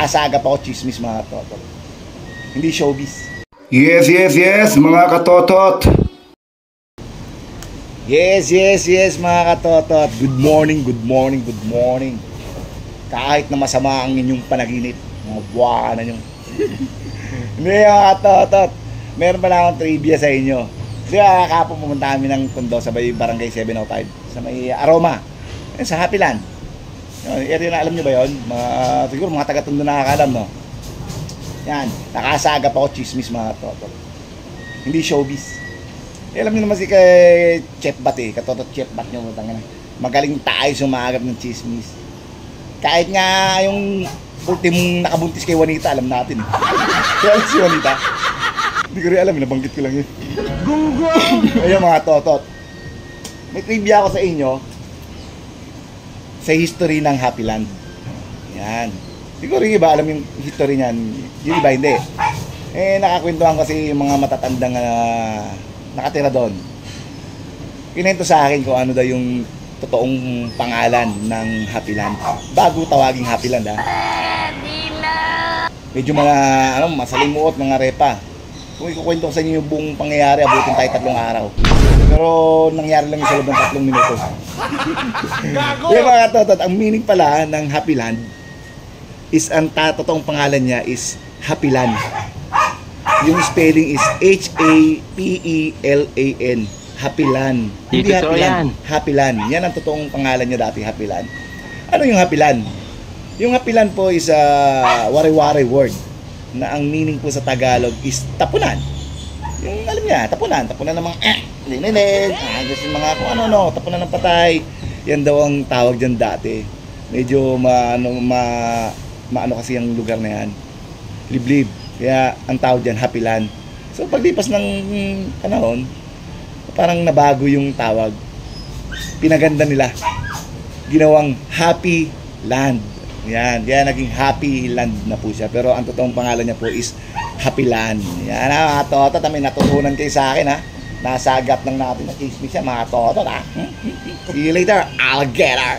Nakasagap ako chismis mga katotot. Hindi showbiz. Yes, mga katotot. Yes, mga katotot. Good morning. Kahit na masama ang inyong panaginip, mga buwanan nyo. Hindi mga katotot. Meron pala akong trivia sa inyo. Di ba kapag pumunta kami ng Tondo sa Barangay 705 sa may Aroma, sa Happy Land. Area na, alam nyo ba yun? Siguro mga taga-Tondo nakakalam, no? Yan, nakasagap ako chismis mga katotot. Hindi showbiz. Alam niyo naman si kay Chef Bat katotot Chef Bat nyo. Magaling tayo sumagap ng chismis. Kahit nga yung ultimong nakabuntis kay Juanita, alam natin. Kaya alam si Juanita. Hindi ko rin alam, nabanggit ko lang yun. Gunggong! Ayun mga totot. May trivia ako sa inyo sa history ng Happy Land. Yan. Hindi ko rin iba alam yung history niyan. Yung iba hindi. Nakakwentuhan kasi yung mga matatandang nakatira doon. Kinento sa akin kung ano daw yung totoong pangalan ng Happy Land. Bago tawaging Happy Land, ha? Medyo mga masalimuot, mga repa. Kung ikukwento ko sa inyo yung buong pangyayari, abutin tayo 3 araw. Pero nangyari lang yung sa loob ng 3 minuto. Kaya mga katotot, ang meaning pala ng Happy Land is, ang totoong pangalan niya is Happy Land. Yung spelling is H-A-P-E-L-A-N. Happy Land. Hindi Happy Land. Happy Land. Yan ang totoong pangalan niya dati, Happy Land. Ano yung Happy Land? Yung Happy Land po is a wari-wari word na ang meaning po sa Tagalog is tapunan. Yung alam niya, tapunan ng mga yung mga kung ano, tapunan ng patay. Yan daw ang tawag diyan dati. Medyo maano kasi ang lugar na yan. Liblib. Kaya ang tawag diyan Happy Land. So paglipas ng panahon, parang nabago yung tawag. Pinaganda nila. Ginawang Happy Land. Yan, kaya naging Happy Land na po siya. Pero ang totoong pangalan niya po is Happy Land. Yan, mga katotot, may natutunan kayo sa akin, ha. Nasagap lang natin na chismis siya, mga katotot, ha. See you later, alligator.